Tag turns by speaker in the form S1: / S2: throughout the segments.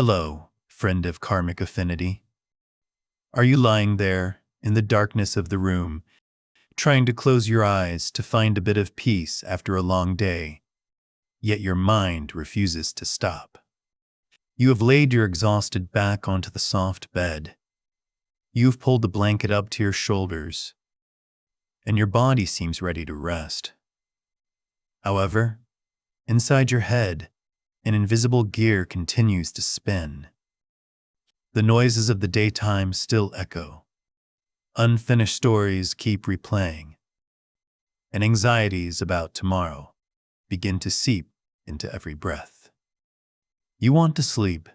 S1: Hello, friend of karmic affinity. Are you lying there in the darkness of the room, trying to close your eyes to find a bit of peace after a long day, yet your mind refuses to stop? You have laid your exhausted back onto the soft bed. You've pulled the blanket up to your shoulders, and your body seems ready to rest. However, inside your head, an invisible gear continues to spin. The noises of the daytime still echo. Unfinished stories keep replaying, and anxieties about tomorrow begin to seep into every breath. You want to sleep,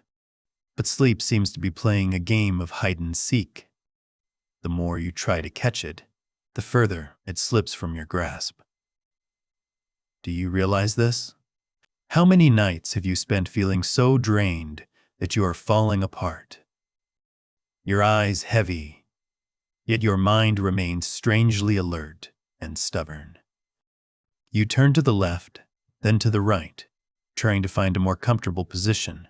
S1: but sleep seems to be playing a game of hide and seek. The more you try to catch it, the further it slips from your grasp. Do you realize this? How many nights have you spent feeling so drained that you are falling apart? Your eyes heavy, yet your mind remains strangely alert and stubborn. You turn to the left, then to the right, trying to find a more comfortable position.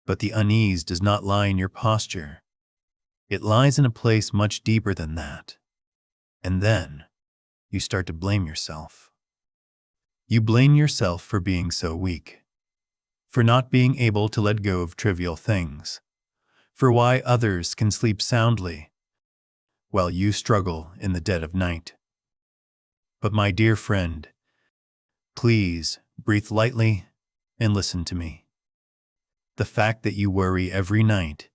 S1: But the unease does not lie in your posture. It lies in a place much deeper than that. And then you start to blame yourself. You blame yourself for being so weak, for not being able to let go of trivial things, for why others can sleep soundly while you struggle in the dead of night. But my dear friend, please breathe lightly and listen to me. The fact that you worry every night,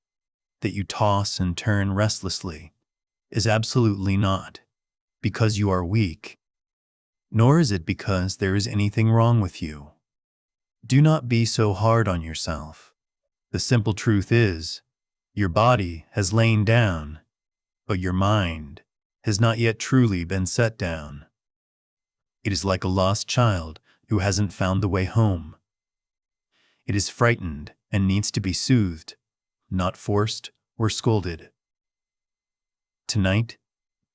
S1: that you toss and turn restlessly, is absolutely not because you are weak, nor is it because there is anything wrong with you. Do not be so hard on yourself. The simple truth is, your body has lain down, but your mind has not yet truly been set down. It is like a lost child who hasn't found the way home. It is frightened and needs to be soothed, not forced or scolded. Tonight,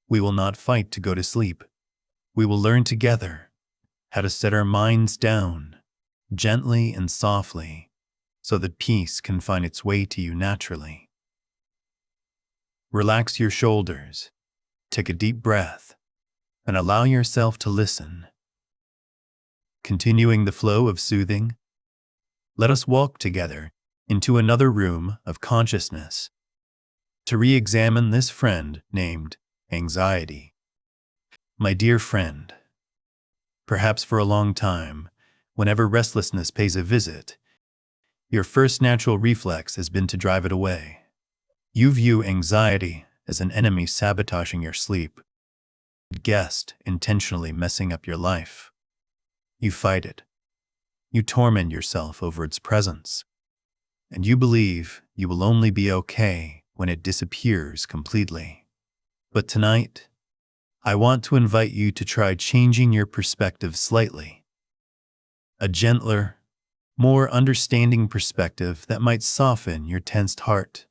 S1: we will not fight to go to sleep. We will learn together how to set our minds down gently and softly so that peace can find its way to you naturally. Relax your shoulders, take a deep breath, and allow yourself to listen. Continuing the flow of soothing, let us walk together into another room of consciousness to re-examine this friend named anxiety. My dear friend, perhaps for a long time, whenever restlessness pays a visit, your first natural reflex has been to drive it away. You view anxiety as an enemy sabotaging your sleep, a guest intentionally messing up your life. You fight it. You torment yourself over its presence, and you believe you will only be okay when it disappears completely. But tonight, I want to invite you to try changing your perspective slightly. A gentler, more understanding perspective that might soften your tensed heart.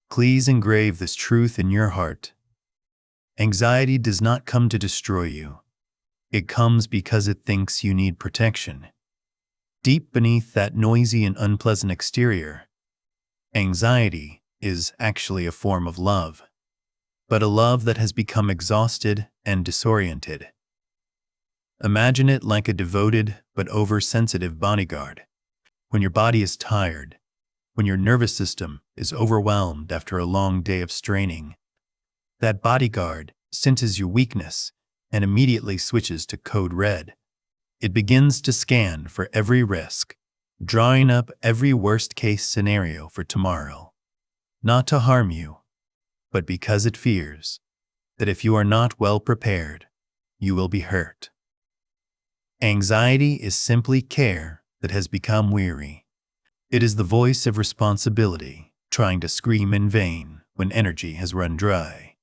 S1: Please engrave this truth in your heart. Anxiety does not come to destroy you. It comes because it thinks you need protection. Deep beneath that noisy and unpleasant exterior, anxiety is actually a form of love, but a love that has become exhausted and disoriented. Imagine it like a devoted but oversensitive bodyguard. When your body is tired, when your nervous system is overwhelmed after a long day of straining, that bodyguard senses your weakness and immediately switches to code red. It begins to scan for every risk, drawing up every worst-case scenario for tomorrow, not to harm you, but because it fears that if you are not well prepared, you will be hurt. Anxiety is simply care that has become weary. It is the voice of responsibility trying to scream in vain when energy has run dry.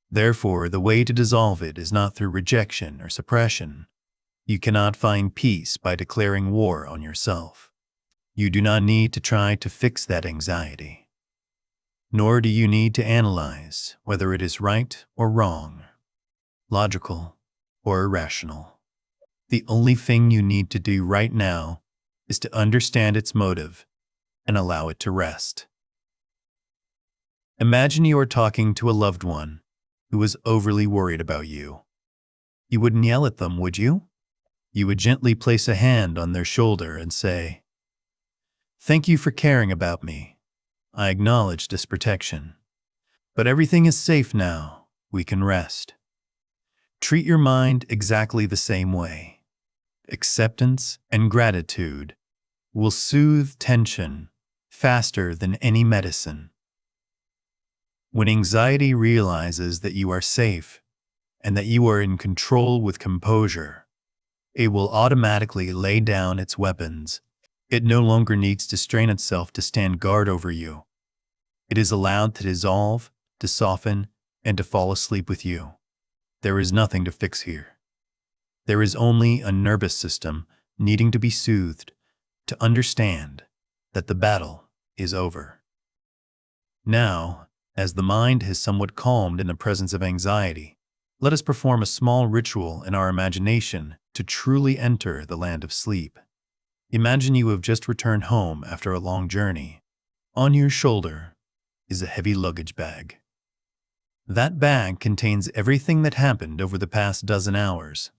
S1: Therefore, the way to dissolve it is not through rejection or suppression. You cannot find peace by declaring war on yourself. You do not need to try to fix that anxiety. Nor do you need to analyze whether it is right or wrong, logical or irrational. The only thing you need to do right now is to understand its motive and allow it to rest. Imagine you are talking to a loved one who is overly worried about you. You wouldn't yell at them, would you? You would gently place a hand on their shoulder and say, "Thank you for caring about me. I acknowledge this protection. But everything is safe now. We can rest." Treat your mind exactly the same way. Acceptance and gratitude will soothe tension faster than any medicine. When anxiety realizes that you are safe and that you are in control with composure, it will automatically lay down its weapons. It no longer needs to strain itself to stand guard over you. It is allowed to dissolve, to soften, and to fall asleep with you. There is nothing to fix here. There is only a nervous system needing to be soothed to understand that the battle is over. Now, as the mind has somewhat calmed in the presence of anxiety, let us perform a small ritual in our imagination to truly enter the land of sleep. Imagine you have just returned home after a long journey. On your shoulder is a heavy luggage bag. That bag contains everything that happened over the past dozen hours.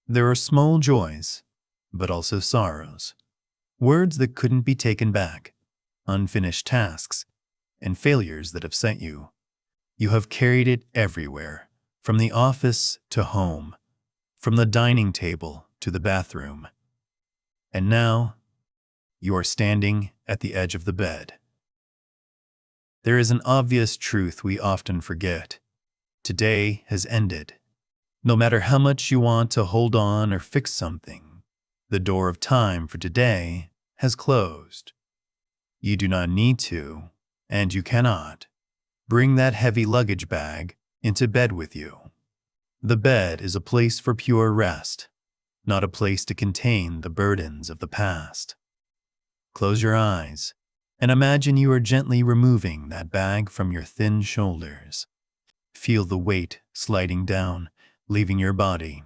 S1: There are small joys, but also sorrows. Words that couldn't be taken back, unfinished tasks, and failures that upset you. You have carried it everywhere, from the office to home, from the dining table to the bathroom. And now, you are standing at the edge of the bed. There is an obvious truth we often forget. Today has ended. No matter how much you want to hold on or fix something, the door of time for today has closed. You do not need to, and you cannot, bring that heavy luggage bag into bed with you. The bed is a place for pure rest, not a place to contain the burdens of the past. Close your eyes and imagine you are gently removing that bag from your thin shoulders. Feel the weight sliding down, leaving your body.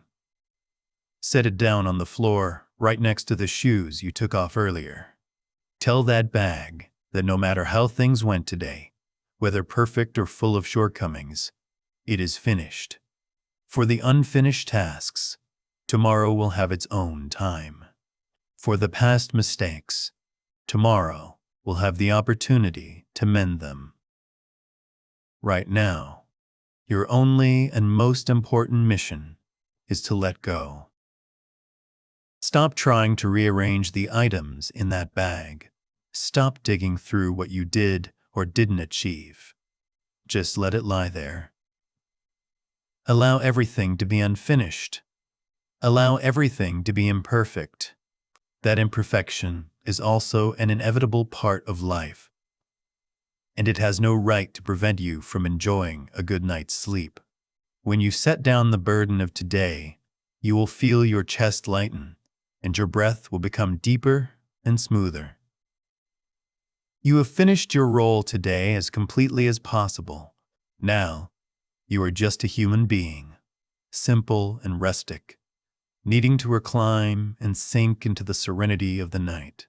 S1: Set it down on the floor right next to the shoes you took off earlier. Tell that bag that no matter how things went today, whether perfect or full of shortcomings, it is finished. For the unfinished tasks, tomorrow will have its own time. For the past mistakes, tomorrow will have the opportunity to mend them. Right now, your only and most important mission is to let go. Stop trying to rearrange the items in that bag. Stop digging through what you did or didn't achieve. Just let it lie there. Allow everything to be unfinished. Allow everything to be imperfect. That imperfection is also an inevitable part of life, and it has no right to prevent you from enjoying a good night's sleep. When you set down the burden of today, you will feel your chest lighten, and your breath will become deeper and smoother. You have finished your role today as completely as possible. Now, you are just a human being, simple and rustic, needing to recline and sink into the serenity of the night.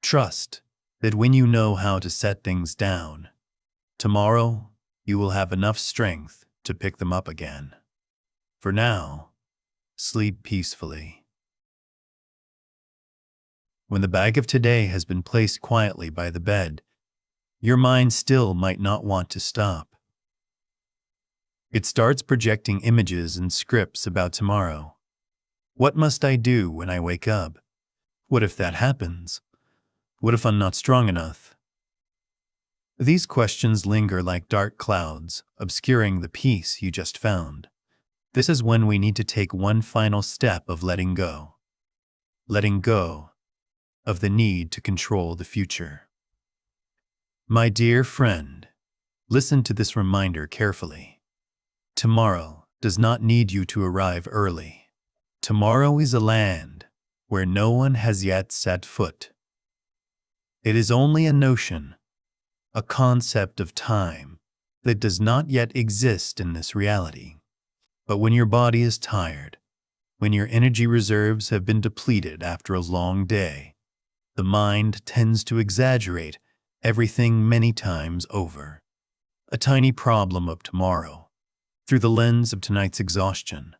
S1: Trust that when you know how to set things down, tomorrow you will have enough strength to pick them up again. For now, sleep peacefully. When the bag of today has been placed quietly by the bed, your mind still might not want to stop. It starts projecting images and scripts about tomorrow. What must I do when I wake up? What if that happens? What if I'm not strong enough? These questions linger like dark clouds, obscuring the peace you just found. This is when we need to take one final step of letting go. Letting go of the need to control the future. My dear friend, listen to this reminder carefully. Tomorrow does not need you to arrive early. Tomorrow is a land where no one has yet set foot. It is only a notion, a concept of time that does not yet exist in this reality. But when your body is tired, when your energy reserves have been depleted after a long day, The mind tends to exaggerate everything many times over. A tiny problem of tomorrow, through the lens of tonight's exhaustion,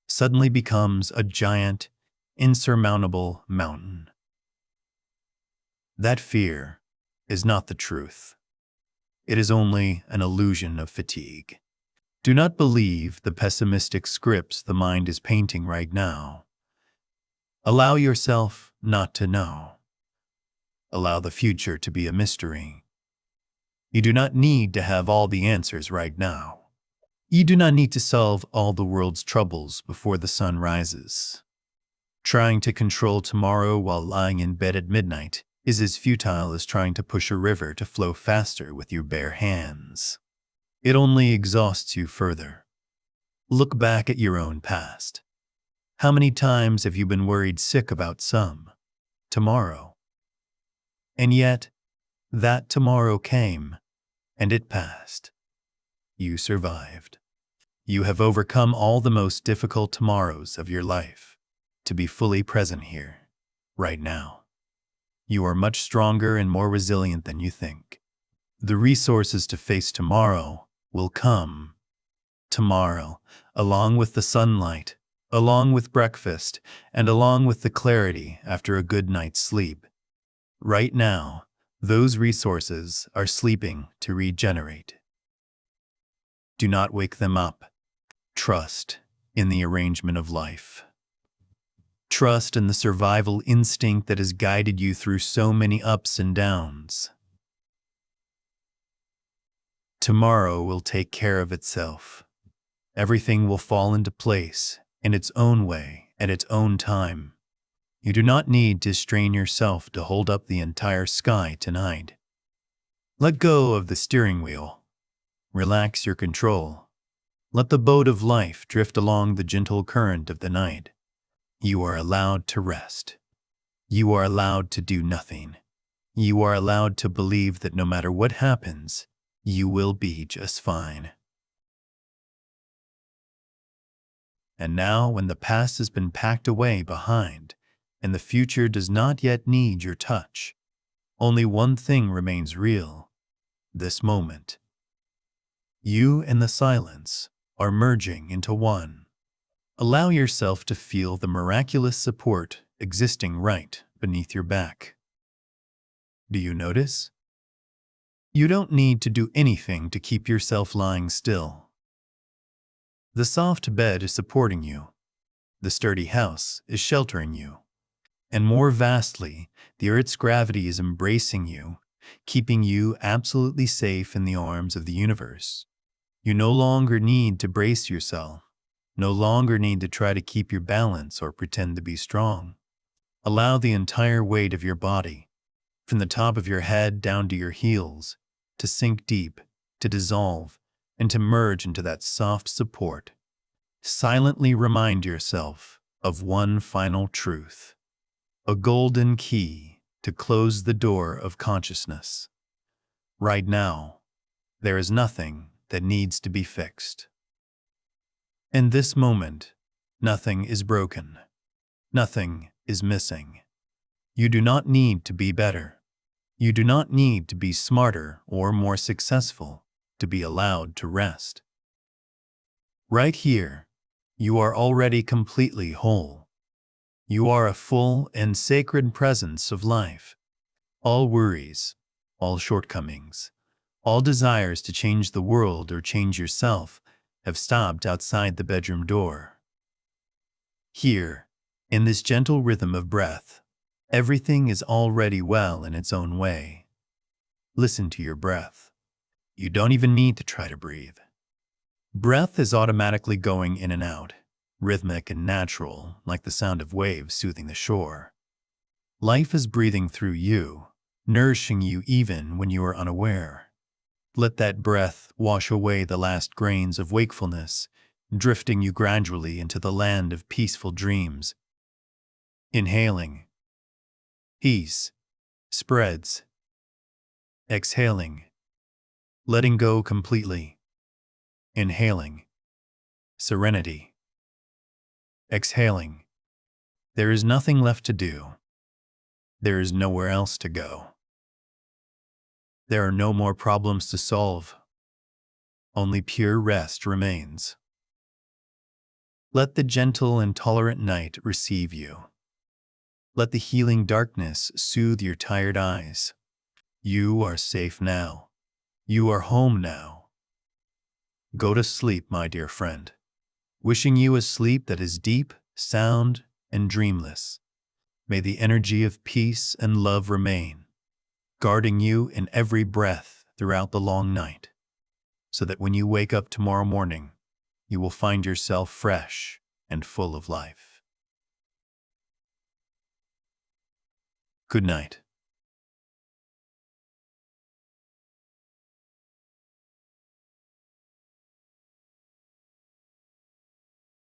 S1: suddenly becomes a giant, insurmountable mountain. That fear is not the truth. It is only an illusion of fatigue. Do not believe the pessimistic scripts the mind is painting right now. Allow yourself not to know. Allow the future to be a mystery. You do not need to have all the answers right now. You do not need to solve all the world's troubles before the sun rises. Trying to control tomorrow while lying in bed at midnight is as futile as trying to push a river to flow faster with your bare hands. It only exhausts you further. Look back at your own past. How many times have you been worried sick about some tomorrow? And yet, that tomorrow came, and it passed. You survived. You have overcome all the most difficult tomorrows of your life to be fully present here, right now. You are much stronger and more resilient than you think. The resources to face tomorrow will come. Tomorrow, along with the sunlight, along with breakfast, and along with the clarity after a good night's sleep. Right now, those resources are sleeping to regenerate. Do not wake them up. Trust in the arrangement of life. Trust in the survival instinct that has guided you through so many ups and downs. Tomorrow will take care of itself. Everything will fall into place in its own way at its own time. You do not need to strain yourself to hold up the entire sky tonight. Let go of the steering wheel. Relax your control. Let the boat of life drift along the gentle current of the night. You are allowed to rest. You are allowed to do nothing. You are allowed to believe that no matter what happens, you will be just fine. And now, when the past has been packed away behind, and the future does not yet need your touch, only one thing remains real: this moment. You and the silence are merging into one. Allow yourself to feel the miraculous support existing right beneath your back. Do you notice? You don't need to do anything to keep yourself lying still. The soft bed is supporting you. The sturdy house is sheltering you. And more vastly, the earth's gravity is embracing you, keeping you absolutely safe in the arms of the universe. You no longer need to brace yourself, no longer need to try to keep your balance or pretend to be strong. Allow the entire weight of your body, from the top of your head down to your heels, to sink deep, to dissolve, and to merge into that soft support. Silently remind yourself of one final truth, a golden key to close the door of consciousness. Right now, there is nothing that needs to be fixed. In this moment, nothing is broken. Nothing is missing. You do not need to be better. You do not need to be smarter or more successful to be allowed to rest. Right here, you are already completely whole. You are a full and sacred presence of life. All worries, all shortcomings, all desires to change the world or change yourself have stopped outside the bedroom door. Here, in this gentle rhythm of breath, everything is already well in its own way. Listen to your breath. You don't even need to try to breathe. Breath is automatically going in and out, rhythmic and natural, like the sound of waves soothing the shore. Life is breathing through you, nourishing you even when you are unaware. Let that breath wash away the last grains of wakefulness, drifting you gradually into the land of peaceful dreams. Inhaling, peace spreads. Exhaling, letting go completely. Inhaling, serenity. Exhaling, there is nothing left to do. There is nowhere else to go. There are no more problems to solve. Only pure rest remains. Let the gentle and tolerant night receive you. Let the healing darkness soothe your tired eyes. You are safe now. You are home now. Go to sleep, my dear friend, wishing you a sleep that is deep, sound, and dreamless. May the energy of peace and love remain, guarding you in every breath throughout the long night, so that when you wake up tomorrow morning, you will find yourself fresh and full of life. Good night.